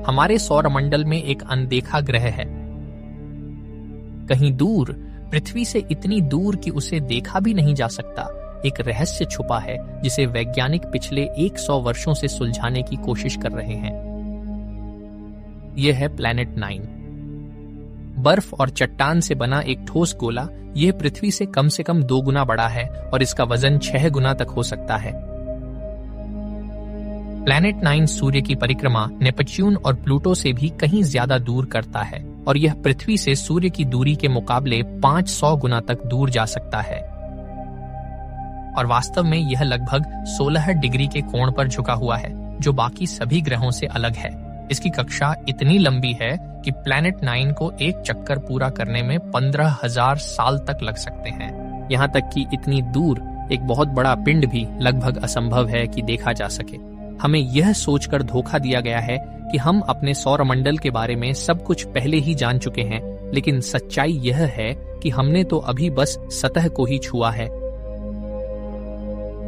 हमारे सौरमंडल में एक अनदेखा ग्रह है, कहीं दूर, पृथ्वी से इतनी दूर कि उसे देखा भी नहीं जा सकता। एक रहस्य छुपा है जिसे वैज्ञानिक पिछले 100 वर्षों से सुलझाने की कोशिश कर रहे हैं। यह है प्लैनेट 9। बर्फ और चट्टान से बना एक ठोस गोला, यह पृथ्वी से कम 2 गुना बड़ा है और इसका वजन 6 गुना तक हो सकता है। प्लैनेट 9 सूर्य की परिक्रमा नेपच्यून और प्लूटो से भी कहीं ज्यादा दूर करता है और यह पृथ्वी से सूर्य की दूरी के मुकाबले 500 गुना तक दूर जा सकता है। और वास्तव में यह लगभग 16 डिग्री के कोण पर झुका हुआ है, जो बाकी सभी ग्रहों से अलग है। इसकी कक्षा इतनी लंबी है कि प्लैनेट 9 को एक चक्कर पूरा करने में 15,000 साल तक लग सकते हैं। यहाँ तक कि इतनी दूर एक बहुत बड़ा पिंड भी लगभग असंभव है कि देखा जा सके। हमें यह सोचकर धोखा दिया गया है कि हम अपने सौरमंडल के बारे में सब कुछ पहले ही जान चुके हैं, लेकिन सच्चाई यह है कि हमने तो अभी बस सतह को ही छुआ है।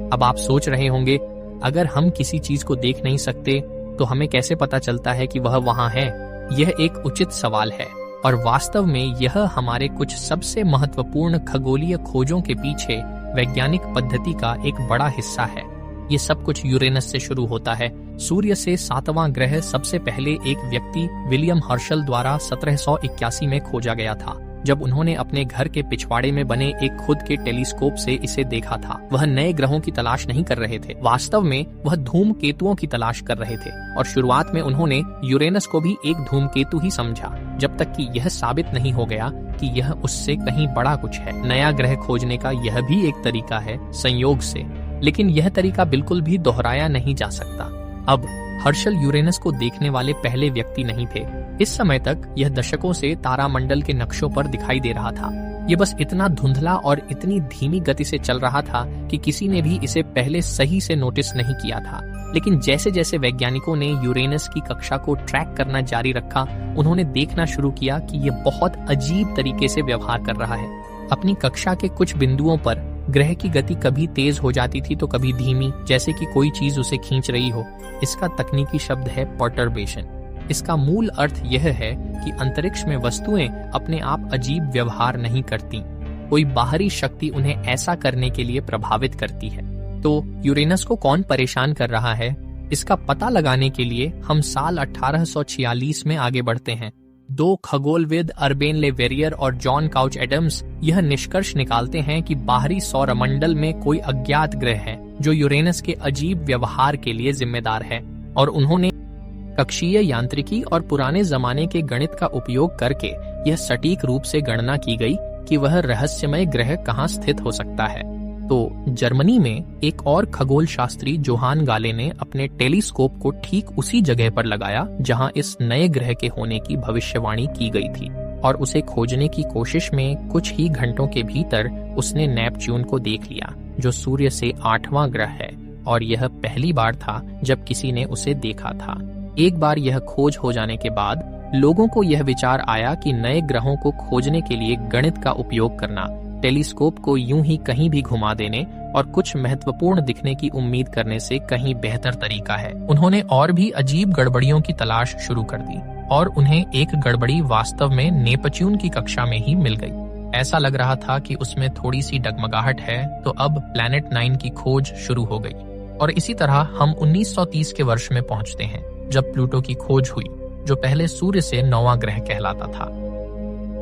अब आप सोच रहे होंगे, अगर हम किसी चीज को देख नहीं सकते तो हमें कैसे पता चलता है कि वह वहां है? यह एक उचित सवाल है और वास्तव में यह हमारे कुछ सबसे महत्वपूर्ण खगोलीय खोजों के पीछे वैज्ञानिक पद्धति का एक बड़ा हिस्सा है। ये सब कुछ यूरेनस से शुरू होता है। सूर्य से 7वां ग्रह सबसे पहले एक व्यक्ति विलियम हर्शल द्वारा 1781 में खोजा गया था, जब उन्होंने अपने घर के पिछवाड़े में बने एक खुद के टेलीस्कोप से इसे देखा था। वह नए ग्रहों की तलाश नहीं कर रहे थे, वास्तव में वह धूमकेतुओं की तलाश कर रहे थे और शुरुआत में उन्होंने यूरेनस को भी एक धूमकेतु ही समझा, जब तक कि यह साबित नहीं हो गया कि यह उससे कहीं बड़ा कुछ है। नया ग्रह खोजने का यह भी एक तरीका है, संयोग से, लेकिन यह तरीका बिल्कुल भी दोहराया नहीं जा सकता। अब हर्शल यूरेनस को देखने वाले पहले व्यक्ति नहीं थे। इस समय तक यह दशकों से तारामंडल के नक्शों पर दिखाई दे रहा था। यह बस इतना धुंधला और इतनी धीमी गति से चल रहा था कि किसी ने भी इसे पहले सही से नोटिस नहीं किया था। लेकिन जैसे जैसे वैज्ञानिकों ने यूरेनस की कक्षा को ट्रैक करना जारी रखा, उन्होंने देखना शुरू किया कि यह बहुत अजीब तरीके से व्यवहार कर रहा है। अपनी कक्षा के कुछ बिंदुओं पर ग्रह की गति कभी तेज हो जाती थी तो कभी धीमी, जैसे कि कोई चीज उसे खींच रही हो। इसका तकनीकी शब्द है पर्टर्बेशन। इसका मूल अर्थ यह है कि अंतरिक्ष में वस्तुएं अपने आप अजीब व्यवहार नहीं करती, कोई बाहरी शक्ति उन्हें ऐसा करने के लिए प्रभावित करती है। तो यूरेनस को कौन परेशान कर रहा है, इसका पता लगाने के लिए हम साल 1846 में आगे बढ़ते हैं। 2 खगोलविद अर्बेन ले वेरियर और जॉन काउच एडम्स यह निष्कर्ष निकालते हैं कि बाहरी सौरमंडल में कोई अज्ञात ग्रह है जो यूरेनस के अजीब व्यवहार के लिए जिम्मेदार है, और उन्होंने कक्षीय यांत्रिकी और पुराने जमाने के गणित का उपयोग करके यह सटीक रूप से गणना की गई कि वह रहस्यमय ग्रह कहाँ स्थित हो सकता है। तो जर्मनी में एक और खगोल शास्त्री जोहान गाले ने अपने टेलीस्कोप को ठीक उसी जगह पर लगाया जहां इस नए ग्रह के होने की भविष्यवाणी की गई थी, और उसे खोजने की कोशिश में कुछ ही घंटों के भीतर उसने नेपच्यून को देख लिया, जो सूर्य से 8वां ग्रह है, और यह पहली बार था जब किसी ने उसे देखा था। एक बार यह खोज हो जाने के बाद लोगों को यह विचार आया कि नए ग्रहों को खोजने के लिए गणित का उपयोग करना, टेलीस्कोप को यूं ही कहीं भी घुमा देने और कुछ महत्वपूर्ण दिखने की उम्मीद करने से कहीं बेहतर तरीका है। उन्होंने और भी अजीब गड़बड़ियों की तलाश शुरू कर दी, और उन्हें एक गड़बड़ी वास्तव में नेपच्यून की कक्षा में ही मिल गई। ऐसा लग रहा था कि उसमें थोड़ी सी डगमगाहट है, तो अब प्लैनेट 9 की खोज शुरू हो गई। और इसी तरह हम 1930 के वर्ष में पहुंचते हैं, जब प्लूटो की खोज हुई, जो पहले सूर्य से 9वां ग्रह कहलाता था।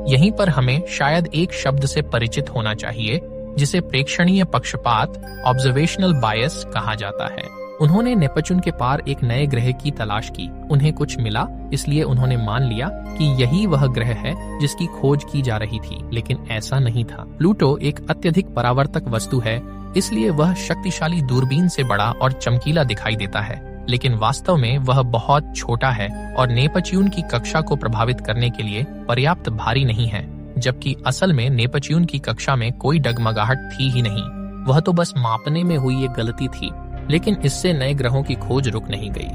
यहीं पर हमें शायद एक शब्द से परिचित होना चाहिए, जिसे प्रेक्षणीय पक्षपात, ऑब्जर्वेशनल बायस कहा जाता है। उन्होंने नेपच्यून के पार एक नए ग्रह की तलाश की। उन्हें कुछ मिला, इसलिए उन्होंने मान लिया कि यही वह ग्रह है जिसकी खोज की जा रही थी, लेकिन ऐसा नहीं था। प्लूटो एक अत्यधिक परावर्तक वस्तु है, इसलिए वह शक्तिशाली दूरबीन से बड़ा और चमकीला दिखाई देता है, लेकिन वास्तव में वह बहुत छोटा है और नेपच्यून की कक्षा को प्रभावित करने के लिए पर्याप्त भारी नहीं है, जबकि असल में नेपच्यून की कक्षा में कोई डगमगाहट थी ही नहीं। वह तो बस मापने में हुई एक गलती थी, लेकिन इससे नए ग्रहों की खोज रुक नहीं गई।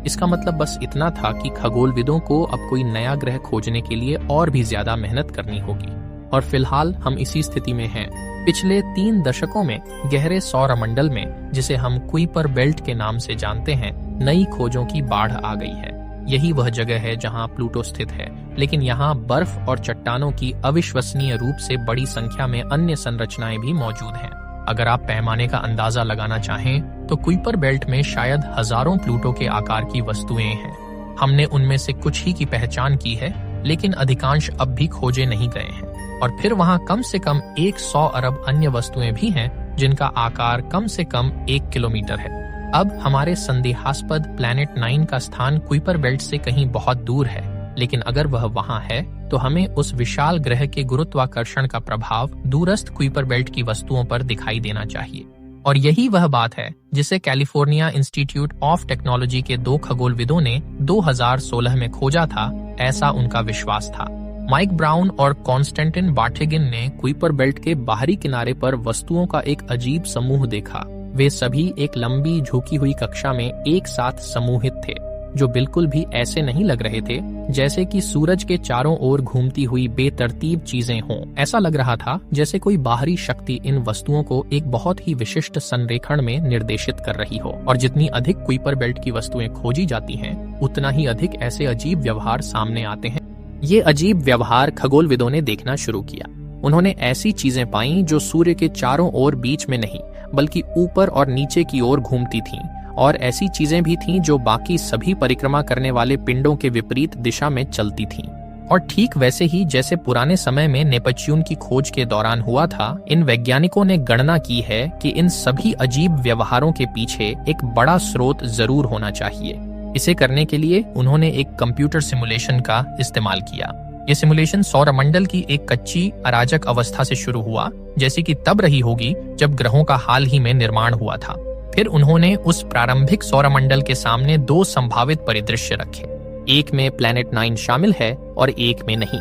इसका मतलब बस इतना था कि खगोलविदों को अब कोई नया ग्रह खोजने के लिए और भी ज्यादा मेहनत करनी होगी, और फिलहाल हम इसी स्थिति में हैं। पिछले 3 दशकों में गहरे सौरमंडल में, जिसे हम कुइपर बेल्ट के नाम से जानते हैं, नई खोजों की बाढ़ आ गई है। यही वह जगह है जहां प्लूटो स्थित है, लेकिन यहाँ बर्फ और चट्टानों की अविश्वसनीय रूप से बड़ी संख्या में अन्य संरचनाएं भी मौजूद हैं। अगर आप पैमाने का अंदाजा लगाना चाहें तो कुइपर बेल्ट में शायद हजारों प्लूटो के आकार की वस्तुएं हैं। हमने उनमें से कुछ ही की पहचान की है, लेकिन अधिकांश अब भी खोजे नहीं गए हैं। और फिर वहाँ कम से कम 100 अरब अन्य वस्तुएं भी हैं जिनका आकार कम से कम 1 किलोमीटर है। अब हमारे संदेहास्पद प्लैनेट 9 का स्थान कुइपर बेल्ट से कहीं बहुत दूर है, लेकिन अगर वह वहाँ है तो हमें उस विशाल ग्रह के गुरुत्वाकर्षण का प्रभाव दूरस्थ कुइपर बेल्ट की वस्तुओं पर दिखाई देना चाहिए। और यही वह बात है जिसे कैलिफोर्निया इंस्टीट्यूट ऑफ टेक्नोलॉजी के 2 खगोलविदों ने 2016 में खोजा था, ऐसा उनका विश्वास था। माइक ब्राउन और कॉन्स्टेंटिन बार्टेगिन ने कुइपर बेल्ट के बाहरी किनारे पर वस्तुओं का एक अजीब समूह देखा। वे सभी एक लंबी झुकी हुई कक्षा में एक साथ समूहित थे, जो बिल्कुल भी ऐसे नहीं लग रहे थे जैसे कि सूरज के चारों ओर घूमती हुई बेतरतीब चीजें हों। ऐसा लग रहा था जैसे कोई बाहरी शक्ति इन वस्तुओं को एक बहुत ही विशिष्ट संरेखण में निर्देशित कर रही हो। और जितनी अधिक कुइपर बेल्ट की वस्तुएं खोजी जाती हैं, उतना ही अधिक ऐसे अजीब व्यवहार सामने आते हैं। ये अजीब व्यवहार खगोलविदों ने देखना शुरू किया। उन्होंने ऐसी चीजें पाईं जो सूर्य के चारों ओर बीच में नहीं, बल्कि ऊपर और नीचे की ओर घूमती थीं, और ऐसी चीजें भी थीं जो बाकी सभी परिक्रमा करने वाले पिंडों के विपरीत दिशा में चलती थीं। और ठीक वैसे ही जैसे पुराने समय में नेपच्यून की खोज के दौरान हुआ था, इन वैज्ञानिकों ने गणना की है कि इन सभी अजीब व्यवहारों के पीछे एक बड़ा स्रोत जरूर होना चाहिए। इसे करने के लिए उन्होंने एक कंप्यूटर सिमुलेशन का इस्तेमाल किया। ये सिमुलेशन सौरमंडल की एक कच्ची अराजक अवस्था से शुरू हुआ, जैसी कि तब रही होगी जब ग्रहों का हाल ही में निर्माण हुआ था। फिर उन्होंने उस प्रारंभिक सौरमंडल के सामने 2 संभावित परिदृश्य रखे। एक में प्लैनेट 9 शामिल है और एक में नहीं।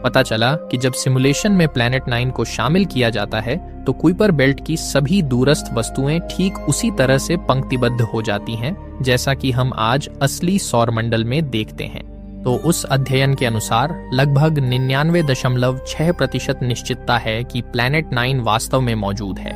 पता चला कि जब सिमुलेशन में प्लैनेट 9 को शामिल किया जाता है तो कुइपर बेल्ट की सभी दूरस्थ वस्तुएं ठीक उसी तरह से पंक्तिबद्ध हो जाती हैं जैसा कि हम आज असली सौरमंडल में देखते हैं। तो उस अध्ययन के अनुसार लगभग 99.6% निश्चितता है कि प्लैनेट 9 वास्तव में मौजूद है।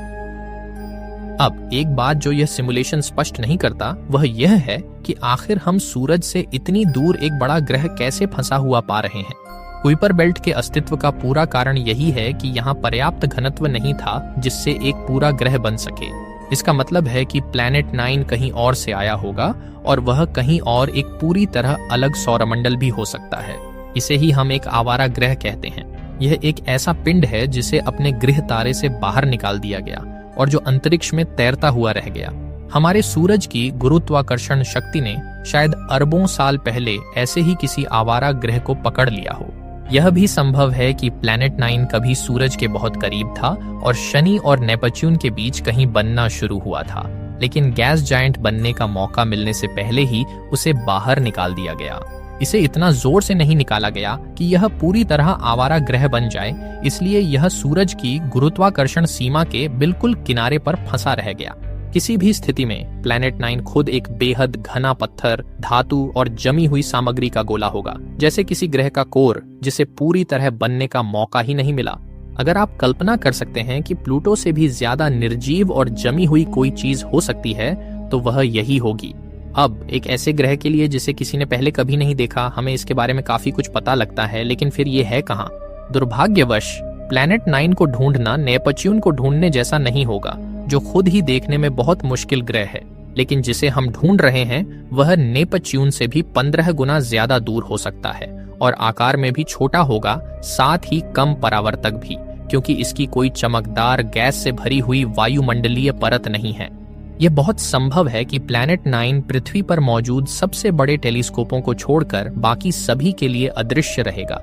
अब एक बात जो यह सिमुलेशन स्पष्ट नहीं करता वह यह है कि आखिर हम सूरज से इतनी दूर एक बड़ा ग्रह कैसे फंसा हुआ पा रहे हैं। कुइपर बेल्ट के अस्तित्व का पूरा कारण यही है कि यहाँ पर्याप्त घनत्व नहीं था जिससे एक पूरा ग्रह बन सके। इसका मतलब है कि प्लैनेट 9 कहीं और से आया होगा और वह कहीं और एक पूरी तरह अलग सौरमंडल भी हो सकता है। इसे ही हम एक आवारा ग्रह कहते हैं। यह एक ऐसा पिंड है जिसे अपने गृह तारे से बाहर निकाल दिया गया और जो अंतरिक्ष में तैरता हुआ रह गया। हमारे सूरज की गुरुत्वाकर्षण शक्ति ने शायद अरबों साल पहले ऐसे ही किसी आवारा ग्रह को पकड़ लिया हो। यह भी संभव है कि प्लैनेट 9 कभी सूरज के बहुत करीब था और शनि और नेपच्यून के बीच कहीं बनना शुरू हुआ था, लेकिन गैस जायंट बनने का मौका मिलने से पहले ही उसे बाहर निकाल दिया गया। इसे इतना जोर से नहीं निकाला गया कि यह पूरी तरह आवारा ग्रह बन जाए, इसलिए यह सूरज की गुरुत्वाकर्षण सीमा के बिल्कुल किनारे पर फंसा रह गया। किसी भी स्थिति में प्लैनेट 9 खुद एक बेहद घना पत्थर, धातु और जमी हुई सामग्री का गोला होगा, जैसे किसी ग्रह का कोर जिसे पूरी तरह बनने का मौका ही नहीं मिला। अगर आप कल्पना कर सकते हैं कि प्लूटो से भी ज्यादा निर्जीव और जमी हुई कोई चीज हो सकती है तो वह यही होगी। अब एक ऐसे ग्रह के लिए जिसे किसी ने पहले कभी नहीं देखा, हमें इसके बारे में काफी कुछ पता लगता है, लेकिन फिर ये है कहाँ? दुर्भाग्यवश प्लैनेट 9 को ढूंढना नेपच्यून को ढूंढने जैसा नहीं होगा, जो खुद ही देखने में बहुत मुश्किल ग्रह है, लेकिन जिसे हम ढूंढ रहे हैं वह नेपच्यून से भी 15 गुना ज्यादा दूर हो सकता है और आकार में भी छोटा होगा, साथ ही कम परावर्तक भी, क्योंकि इसकी कोई चमकदार गैस से भरी हुई वायुमंडलीय परत नहीं है। यह बहुत संभव है कि प्लैनेट 9 पृथ्वी पर मौजूद सबसे बड़े टेलीस्कोपों को छोड़कर बाकी सभी के लिए अदृश्य रहेगा,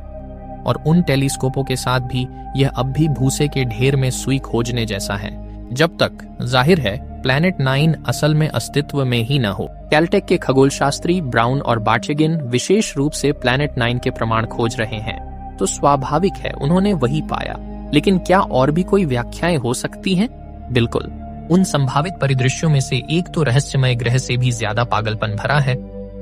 और उन टेलीस्कोपों के साथ भी यह अब भी भूसे के ढेर में सुई खोजने जैसा है, जब तक जाहिर है प्लैनेट 9 असल में अस्तित्व में ही न हो। कैलटेक के खगोलशास्त्री ब्राउन और बार्टेगिन विशेष रूप से प्लैनेट 9 के प्रमाण खोज रहे हैं, तो स्वाभाविक है उन्होंने वही पाया। लेकिन क्या और भी कोई व्याख्याएं हो सकती हैं? बिल्कुल। उन संभावित परिदृश्यों में से एक तो रहस्यमय ग्रह से भी ज्यादा पागलपन भरा है।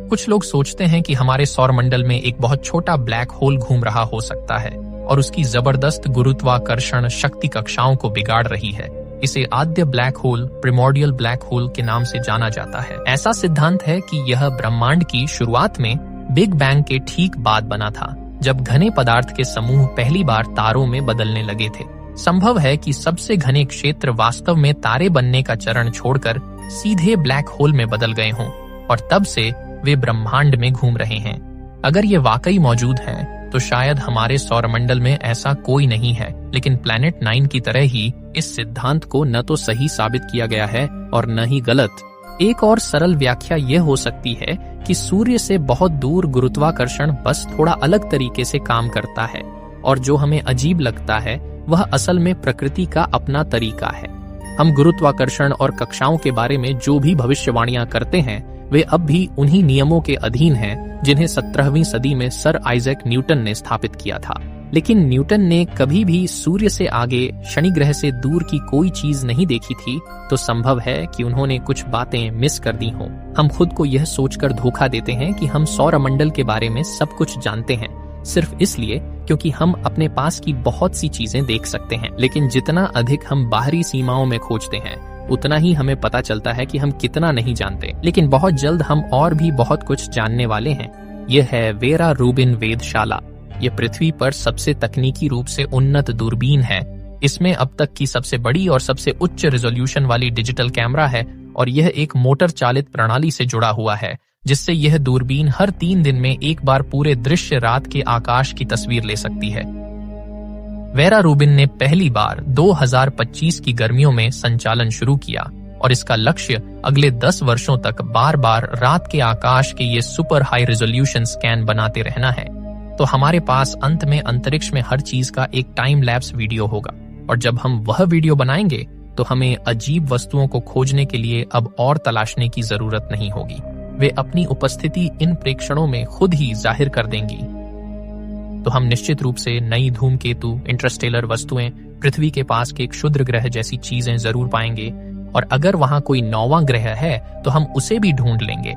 कुछ लोग सोचते हैं कि हमारे सौरमंडल में एक बहुत छोटा ब्लैक होल घूम रहा हो सकता है और उसकी जबरदस्त गुरुत्वाकर्षण शक्ति कक्षाओं को बिगाड़ रही है। इसे आद्य ब्लैक होल, प्रिमोर्डियल ब्लैक होल के नाम से जाना जाता है। ऐसा सिद्धांत है कि यह ब्रह्मांड की शुरुआत में बिग बैंग के ठीक बाद बना था, जब घने पदार्थ के समूह पहली बार तारों में बदलने लगे थे। संभव है कि सबसे घने क्षेत्र वास्तव में तारे बनने का चरण छोड़कर सीधे ब्लैक होल में बदल गए हों और तब से वे ब्रह्मांड में घूम रहे हैं। अगर ये वाकई मौजूद हैं, तो शायद हमारे सौरमंडल में ऐसा कोई नहीं है, लेकिन प्लैनेट 9 की तरह ही इस सिद्धांत को न तो सही साबित किया गया है और न ही गलत। एक और सरल व्याख्या यह हो सकती है कि सूर्य से बहुत दूर गुरुत्वाकर्षण बस थोड़ा अलग तरीके से काम करता है, और जो हमें अजीब लगता है वह असल में प्रकृति का अपना तरीका है। हम गुरुत्वाकर्षण और कक्षाओं के बारे में जो भी भविष्यवाणियां करते हैं, वे अब भी उन्हीं नियमों के अधीन हैं जिन्हें 17वीं सदी में सर आइजैक न्यूटन ने स्थापित किया था। लेकिन न्यूटन ने कभी भी सूर्य से आगे शनि ग्रह से दूर की कोई चीज नहीं देखी थी, तो संभव है कि उन्होंने कुछ बातें मिस कर दी हों। हम खुद को यह सोचकर धोखा देते हैं कि हम सौरमंडल के बारे में सब कुछ जानते हैं, सिर्फ इसलिए क्योंकि हम अपने पास की बहुत सी चीजें देख सकते हैं। लेकिन जितना अधिक हम बाहरी सीमाओं में खोजते हैं, उतना ही हमें पता चलता है कि हम कितना नहीं जानते। लेकिन बहुत जल्द हम और भी बहुत कुछ जानने वाले हैं। यह है वेरा रूबिन वेधशाला। यह पृथ्वी पर सबसे तकनीकी रूप से उन्नत दूरबीन है। इसमें अब तक की सबसे बड़ी और सबसे उच्च रिजोल्यूशन वाली डिजिटल कैमरा है, और यह एक मोटर चालित प्रणाली से जुड़ा हुआ है, जिससे यह दूरबीन हर 3 दिन में एक बार पूरे दृश्य रात के आकाश की तस्वीर ले सकती है। वेरा रूबिन ने पहली बार 2025 की गर्मियों में संचालन शुरू किया, और इसका लक्ष्य अगले 10 वर्षों तक बार बार रात के आकाश के ये सुपर हाई रेजोल्यूशन स्कैन बनाते रहना है। तो हमारे पास अंत में अंतरिक्ष में हर चीज का एक टाइम लैप्स वीडियो होगा, और जब हम वह वीडियो बनाएंगे तो हमें अजीब वस्तुओं को खोजने के लिए अब और तलाशने की जरूरत नहीं होगी। वे अपनी उपस्थिति इन प्रेक्षणों में खुद ही जाहिर कर देंगी। तो हम निश्चित रूप से नई धूमकेतु, इंटरस्टेलर वस्तुएं, पृथ्वी के पास के एक क्षुद्र ग्रह जैसी चीजें जरूर पाएंगे, और अगर वहां कोई 9वां ग्रह है तो हम उसे भी ढूंढ लेंगे।